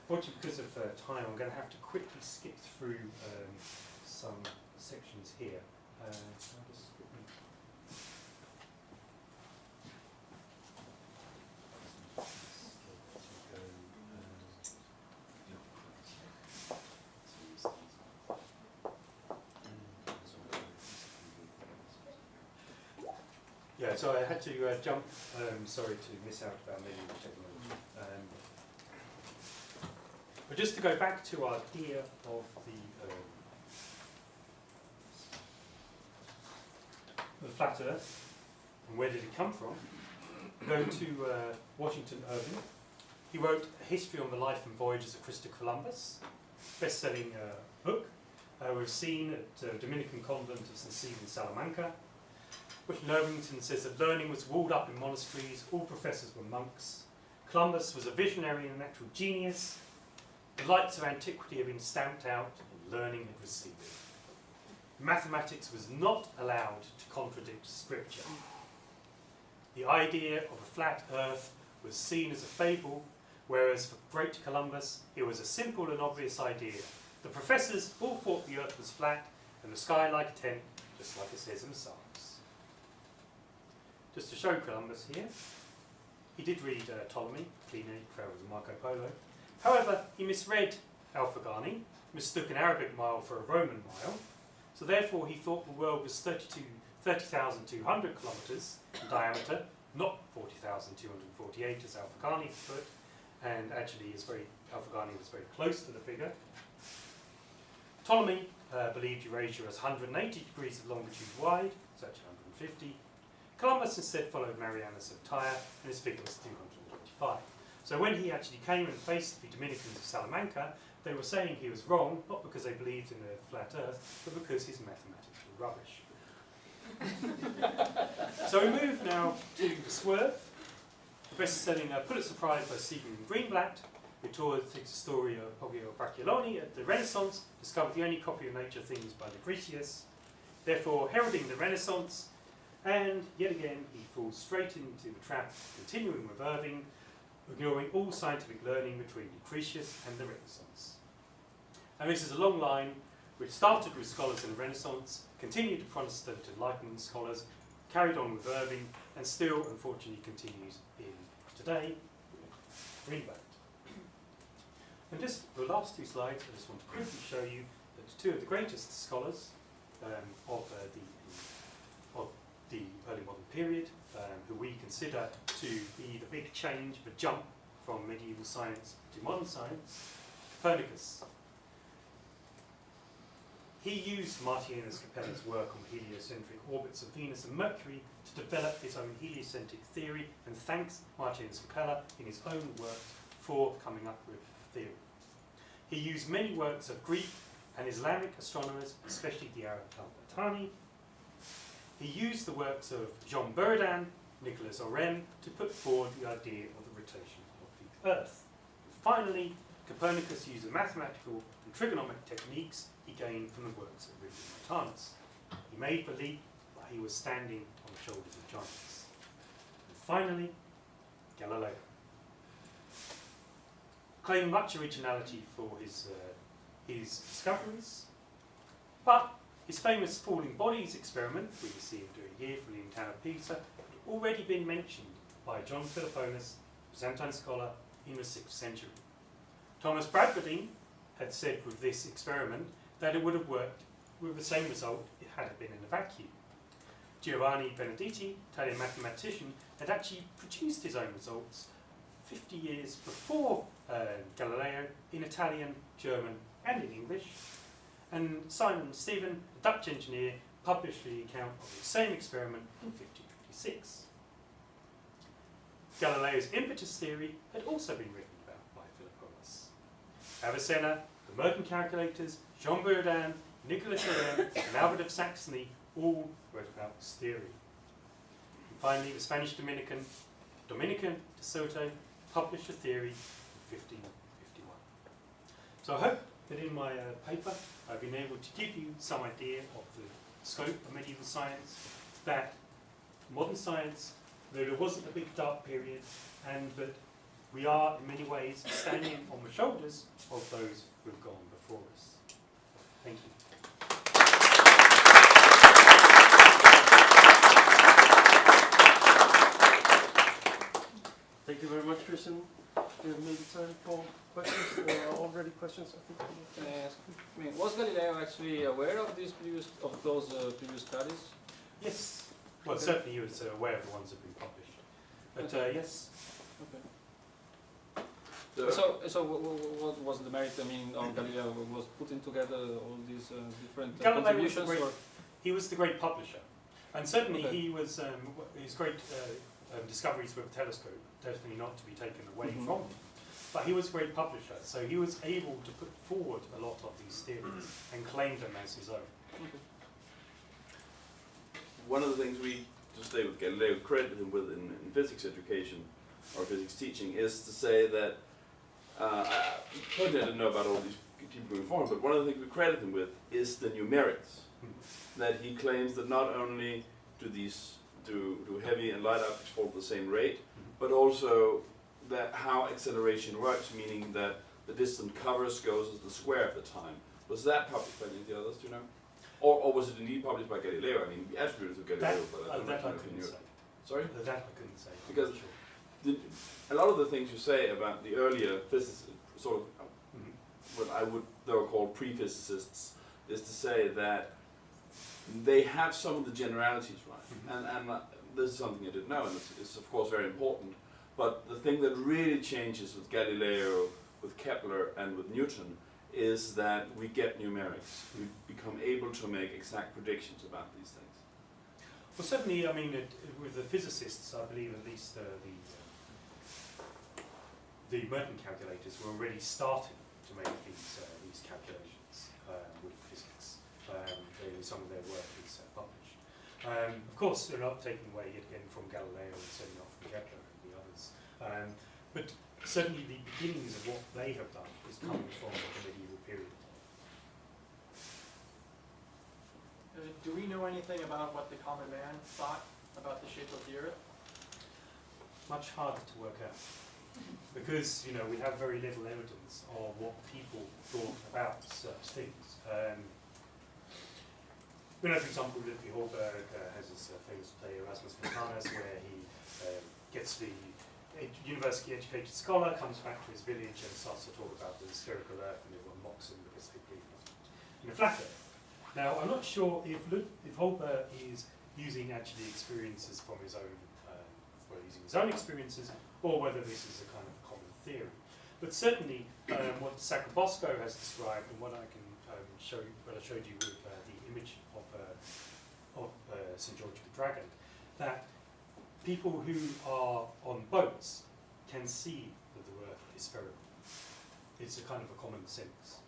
Fortunately, because of time, I'm going to have to quickly skip through some sections here. I'll just quickly Yeah, so I had to jump, sorry to miss out about medieval technology. But just to go back to our idea of the flat Earth, and where did it come from? Go to Washington Irving. He wrote a history on the life and voyages of Christopher Columbus, best-selling book. We've seen at Dominican convent of St. Stephen, Salamanca. Washington Irvington says that learning was walled up in monasteries, all professors were monks. Columbus was a visionary and a natural genius. The lights of antiquity had been stamped out and learning had receded. Mathematics was not allowed to contradict scripture. The idea of a flat earth was seen as a fable, whereas for great Columbus it was a simple and obvious idea. The professors all thought the earth was flat and the sky like a tent, just like it says in the Psalms. Just to show Columbus here, he did read Ptolemy, Pliny, travels with Marco Polo. However, he misread Alfagani, mistook an Arabic mile for a Roman mile, so therefore he thought the world was 30,200 kilometres in diameter, not 40,248 as Alfagani put, and actually Alfagani was very close to the figure. Ptolemy believed Eurasia was 180 degrees of longitude wide, so actually 150. Columbus instead followed Marianus of Tyre, and his figure was 225. So when he actually came and faced the Dominicans of Salamanca, they were saying he was wrong, not because they believed in a flat earth, but because his mathematics were rubbish. So we move now to the Swerve, the best-selling Pulitzer Prize by Stephen Greenblatt, who told the story of Poggio Bracciolini at the Renaissance, discovered the only copy of nature things by Lucretius, therefore heralding the Renaissance, and yet again he falls straight into the trap, continuing with Irving, ignoring all scientific learning between Lucretius and the Renaissance. And this is a long line which started with scholars in the Renaissance, continued to Protestant Enlightenment scholars, carried on with Irving, and still, unfortunately, continues in today with Greenblatt. And just the last two slides, I just want to quickly show you that two of the greatest scholars of the early modern period, who we consider to be the big change, the jump from medieval science to modern science, Copernicus. He used Martianus Capella's work on heliocentric orbits of Venus and Mercury to develop his own heliocentric theory, and thanks Martianus Capella in his own work for coming up with the theory. He used many works of Greek and Islamic astronomers, especially the Arab Al-Battani. He used the works of Jean Buridan, Nicolas Oren, to put forward the idea of the rotation of the Earth. And finally, Copernicus used the mathematical and trigonometric techniques he gained from the works of Richard Montanus. He made believe that he was standing on the shoulders of giants. And finally, Galileo. Claimed much originality for his discoveries, but his famous falling bodies experiment, we see him doing here from the town of Pisa, had already been mentioned by John Philoponus, Byzantine scholar, in the 6th century. Thomas Bradfordine had said with this experiment that it would have worked with the same result had it been in a vacuum. Giovanni Benedetti, Italian mathematician, had actually produced his own results 50 years before Galileo in Italian, German and in English. And Simon Stephen, a Dutch engineer, published the account of the same experiment in 1556. Galileo's impetus theory had also been written about by Philoponus. Avicenna, the Merton calculators, Jean Buridan, Nicolas Oren, and Albert of Saxony all wrote about this theory. And finally, the Spanish Dominican, Dominican de Soto, published a theory in 1551. So I hope that in my paper I've been able to give you some idea of the scope of medieval science, that modern science, that there wasn't a big dark period, and that we are in many ways standing on the shoulders of those who have gone before us. Thank you. Thank you very much, Christian. We have maybe time for questions. There are already questions, I think. Can I ask? Was Galileo actually aware of those previous studies? Yes, Well, Okay. certainly he was aware of the ones that have been published. But yes, So what was the merit? I mean, of Galileo was putting together all these different Galileo was the contributions, great, or he was the great publisher. And certainly Okay. he was, his great discoveries with the telescope, definitely not to be taken away Mhm. from him. But he was a great publisher, so he was able to put forward a lot of these theories and claim them as his own. One of the things we, to stay with Galileo, credit him with in physics education or physics teaching is to say that, I didn't know about all these people going forward, but one of the things we credit him with is the numerics. That he claims that not only do heavy and light objects fall at the same rate, but also that how acceleration works, meaning that the distant covers goes as the square of the time. Was that published by any of the others, do you know? Or was it indeed published by Galileo? I mean, we attribute it to Galileo, but I don't That I know if you couldn't knew say. it. Sorry? That I couldn't say. I'm Because- not sure. A lot of the things you say about the earlier physicists, sort of Mhm. what I would though call pre-physicists, is to say that they have some of the generalities right. And this is something I didn't know, and it's of course very important. But the thing that really changes with Galileo, with Kepler, and with Newton is that we get numerics. We become able to make exact predictions about these things. Well, certainly, I mean, with the physicists, I believe at least the Merton calculators were already starting to make these calculations with physics. Some of their work is published. Of course, they're not taking away yet again from Galileo and certainly not from Kepler and the others. But certainly the beginnings of what they have done is coming from the medieval period. Do we know anything about what the common man thought about the shape of the Earth? Much harder to work out because we have very little evidence of what people thought about such things. For example, Ludwig Holberg has his famous play Erasmus Montanus, where he gets the university-educated scholar, comes back to his village and starts to talk about the spherical Earth, and everyone mocks him because they believe in a flat Earth. Now, I'm not sure if Holberg is using actually experiences from his own, using his own experiences, or whether this is a kind of common theory. But certainly, what Sacrobosco has described, and what I can show you, what I showed you with the image of St. George the Dragon, that people who are on boats can see that the Earth is spherical. It's a kind of a common sense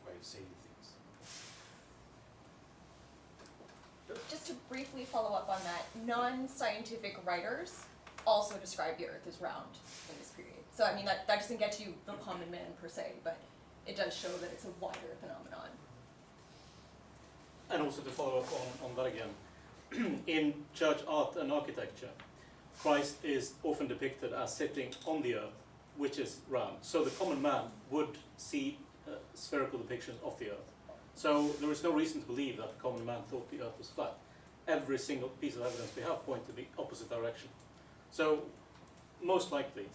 way of seeing things. Just to briefly follow up on that, non-scientific writers also describe the Earth as round in this period. So I mean, that doesn't get you the common man per se, but it does show that it's a wider phenomenon. And also to follow up on that again, in church art and architecture, Christ is often depicted as sitting on the earth, which is round. So the common man would see spherical depictions of the earth. So there is no reason to believe that the common man thought the earth was flat. Every single piece of evidence we have points to the opposite direction. So most likely,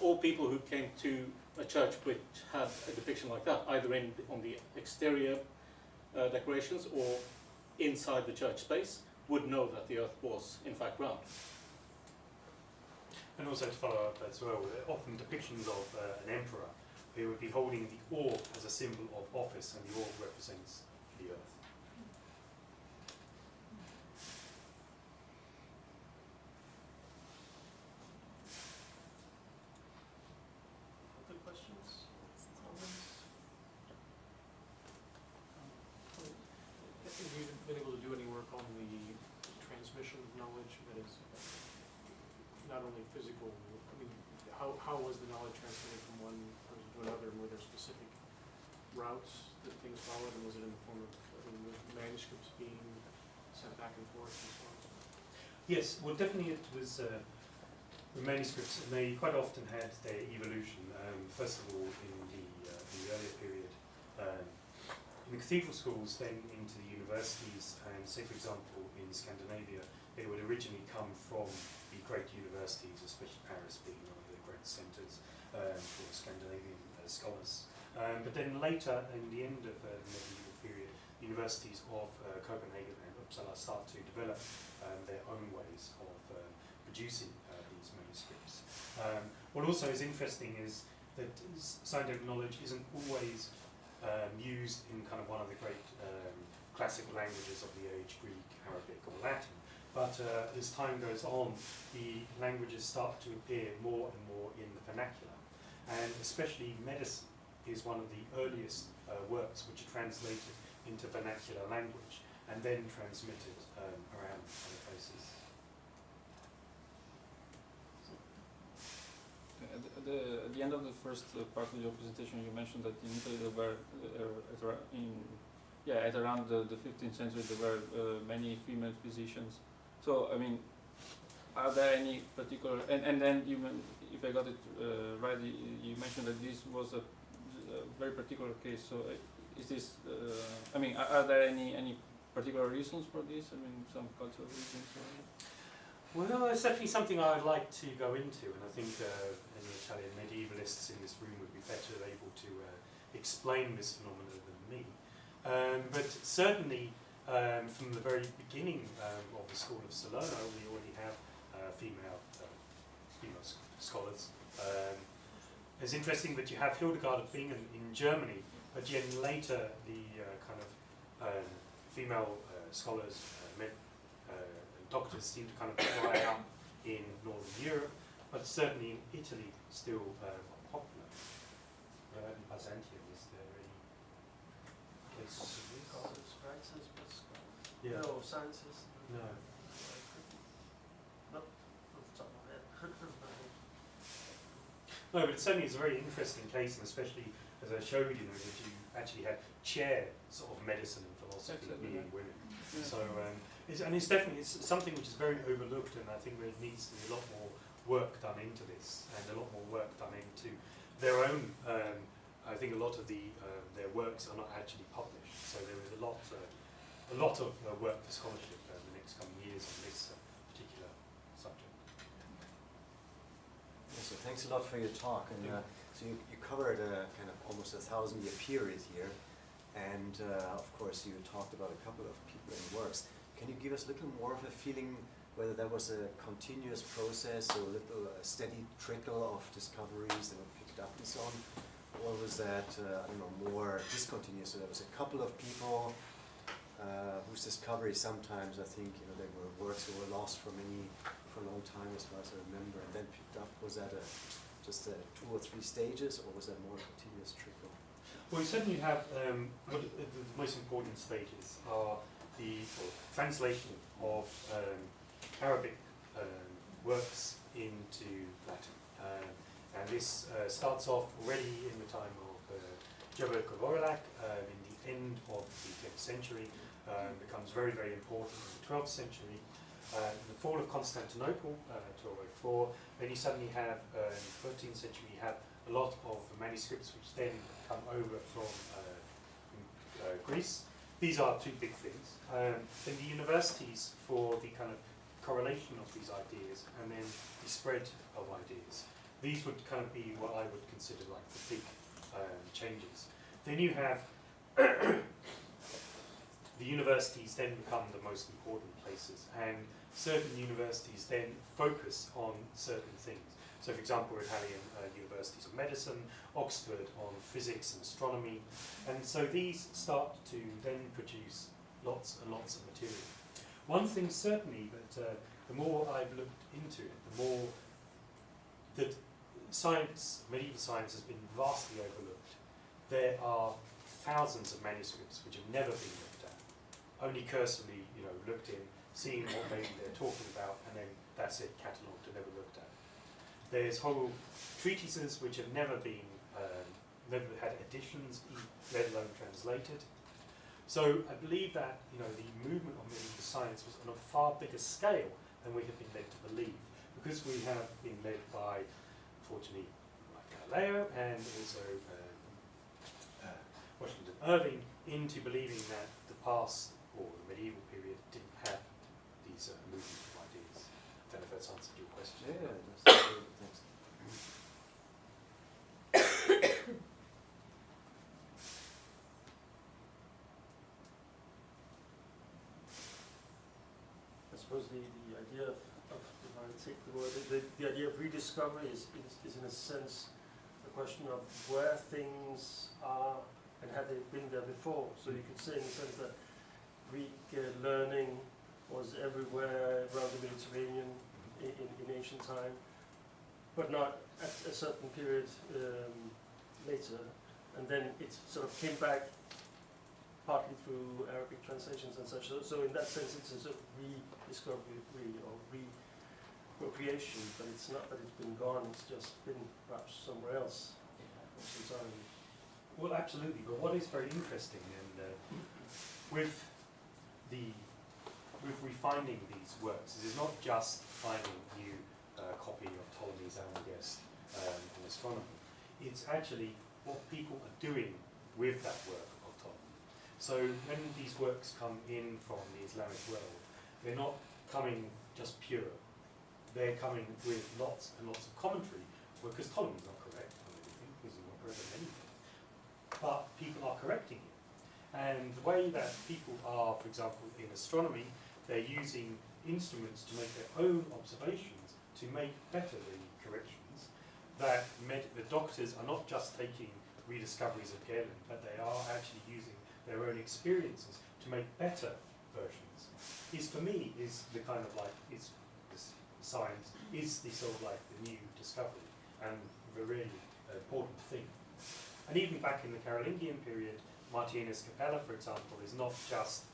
all people who came to a church which had a depiction like that, either on the exterior decorations or inside the church space, would know that the earth was in fact round. And also to follow up as well, often depictions of an emperor who would be holding the orb as a symbol of office, and the orb represents the earth. Other questions? Have you been able to do any work on the transmission of knowledge that is not only physical? I mean, how was the knowledge transmitted from one person to another? And were there specific routes that things followed? And was it in the form of manuscripts being sent back and forth and so on? Yes, well, definitely it was the manuscripts, and they quite often had their evolution. First of all, in the earlier period, in the cathedral schools, then into the universities, and say, for example, in Scandinavia, they would originally come from the great universities, especially Paris being one of the great centres for Scandinavian scholars. But then later, in the end of the medieval period, universities of Copenhagen and Uppsala start to develop their own ways of producing these manuscripts. What also is interesting is that scientific knowledge isn't always used in kind of one of the great classical languages of the age, Greek, Arabic or Latin. But as time goes on, the languages start to appear more and more in the vernacular. And especially medicine is one of the earliest works which are translated into vernacular language and then transmitted around other places. At the end of the first part of your presentation, you mentioned that in Italy there were, at around the 15th century, there were many female physicians. So, I mean, are there any particular, and then you, if I got it right, you mentioned that this was a very particular case. So, is this, I mean, are there any particular reasons for this? I mean, some cultural reasons? Well, it's definitely something I would like to go into, and I think any Italian medievalists in this room would be better able to explain this phenomenon than me. But certainly, from the very beginning of the school of Salerno, we already have female scholars. It's interesting that you have Hildegard of Bingen in Germany, but then later the female scholars, doctors seem to kind of dry out in Northern Europe, but certainly in Italy still popular. In Byzantium, is there any places of this? Scholars, writers, but scholars. Yeah. No, sciences. No. Not off the top of my head. No, but it certainly is a very interesting case, and especially as I showed you, that you actually had chair sort of medicine and philosophy being women. Yeah. So, it's definitely something which is very overlooked, and I think there needs to be a lot more work done into this, and a lot more work done into their own. I think a lot of their works are not actually published, so there is a lot of work for scholarship in the next coming years on this particular subject. Yeah, so thanks a lot for your talk, and so you covered a kind of almost 1,000-year period here, and of course you talked about a couple of people and works. Can you give us a little more of a feeling whether that was a continuous process or a little steady trickle of discoveries that were picked up and so on? Or was that, I don't know, more discontinuous? So there was a couple of people whose discoveries sometimes, I think, they were works that were lost for a long time as far as I remember, and then picked up. Was that just 2 or 3 stages, or was that more a continuous trickle? Well, we certainly have the most important stages are the translation of Arabic works into Latin. And this starts off already in the time of Jabir Aurelian in the end of the 10th century, becomes very, very important in the 12th century. The fall of Constantinople, 1204, then you suddenly have, in the 13th century, you have a lot of manuscripts which then come over from Greece. These are 2 big things. Then the universities for the kind of correlation of these ideas, and then the spread of ideas. These would kind of be what I would consider like the big changes. Then you have the universities then become the most important places, and certain universities then focus on certain things. So, for example, Italian universities of medicine, Oxford on physics and astronomy, and so these start to then produce lots and lots of material. One thing certainly that the more I've looked into it, the more that science, medieval science, has been vastly overlooked. There are thousands of manuscripts which have never been looked at, only cursorily, looked in, seeing what maybe they're talking about, and then that's it, catalogued and never looked at. There's whole treatises which have never been, never had editions, let alone translated. So I believe that the movement of medieval science was on a far bigger scale than we have been led to believe, because we have been led by, unfortunately, like Galileo and also Washington Irving into believing that the past or the medieval period didn't have these movement of ideas. I don't know if that's answered your question. Yeah, that's good. Thanks. suppose the idea of if I take the word, the idea of rediscovery is in a sense a question of where things are and have they been there before. So you could say in the sense that Greek learning was everywhere around the Mediterranean in ancient time, but not at a certain period later, and then it sort of came back partly through Arabic translations and such. So in that sense, it's a sort of rediscovery, or reappropriation, but it's not that it's been gone, it's just been perhaps somewhere else for some time. Well, absolutely. But what is very interesting, and with refinding these works, is it's not just finding a new copy of Ptolemy's Almagest in astronomy. It's actually what people are doing with that work of Ptolemy. So when these works come in from the Islamic world, they're not coming just pure. They're coming with lots and lots of commentary, because Ptolemy's not correct on anything, he's not correct on anything. But people are correcting it. And the way that people are, for example, in astronomy, they're using instruments to make their own observations to make better the corrections. That the doctors are not just taking rediscoveries of Galen, but they are actually using their own experiences to make better versions. For me, is the kind of like, science is the sort of like the new discovery and the really important thing. And even back in the Carolingian period, Martinus Capella, for example, is not just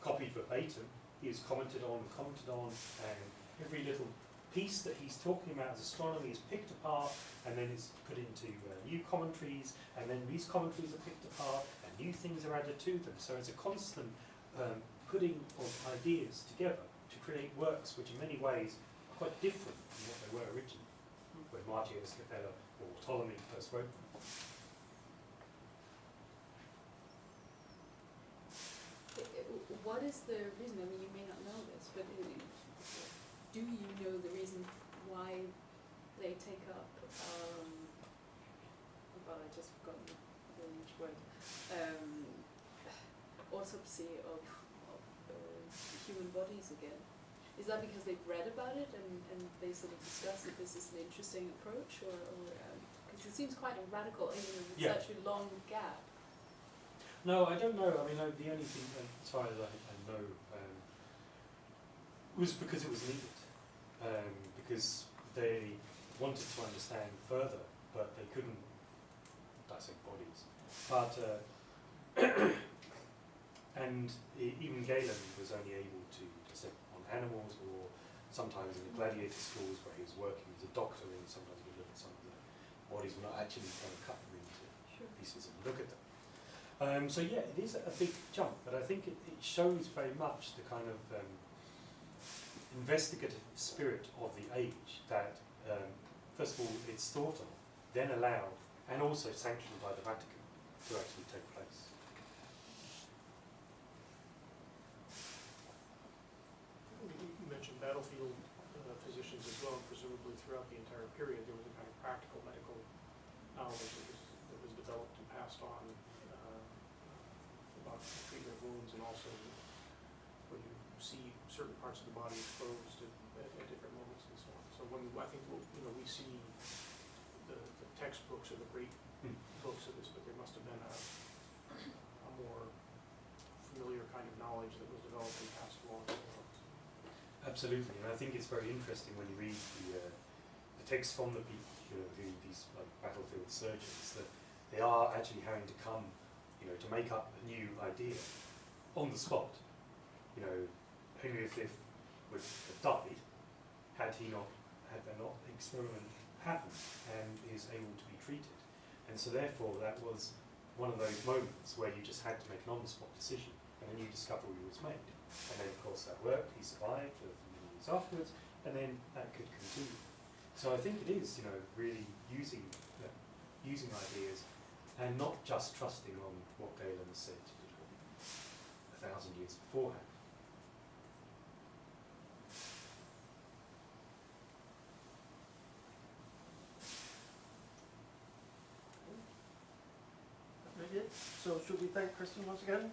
copied verbatim, he is commented on, and every little piece that he's talking about as astronomy is picked apart, and then it's put into new commentaries, and then these commentaries are picked apart, and new things are added to them. So it's a constant putting of ideas together to create works which in many ways are quite different from what they were originally, when Martinus Capella or Ptolemy first wrote them. What is the reason? I mean, you may not know this, but do you know the reason why they take up, I just forgotten the English word, autopsy of human bodies again? Is that because they've read about it and they sort of discuss that this is an interesting approach, or because it seems quite a radical, even with such a long gap? No, I don't know. I mean, the only thing, as far as I know, was because it was needed. Because they wanted to understand further, but they couldn't dissect bodies. But and even Galen was only able to dissect on animals, or sometimes in the gladiator schools where he was working as a doctor, and sometimes he would look at some of the bodies, but not actually kind of cut them into pieces and look at them. So yeah, it is a big jump, but I think it shows very much the kind of investigative spirit of the age that, first of all, it's thought of, then allowed, and also sanctioned by the Vatican to actually take place. You mentioned battlefield physicians as well, and presumably throughout the entire period there was a kind of practical medical knowledge that was developed and passed on about the treatment of wounds, and also when you see certain parts of the body exposed at different moments and so on. So when I think we see the textbooks or the great books of this, but there must have been a more familiar kind of knowledge that was developed and passed along. Absolutely, and I think it's very interesting when you read the text from the people, these like battlefield surgeons, that they are actually having to come, to make up a new idea on the spot. Henry V would have died had that not experiment happened and is able to be treated. And so therefore that was one of those moments where you just had to make an on-the-spot decision, and a new discovery was made. And then of course that worked, he survived for many years afterwards, and then that could continue. So I think it is, really using ideas, and not just trusting on what Galen has said 1,000 years beforehand. Very good. So should we thank Christian once again?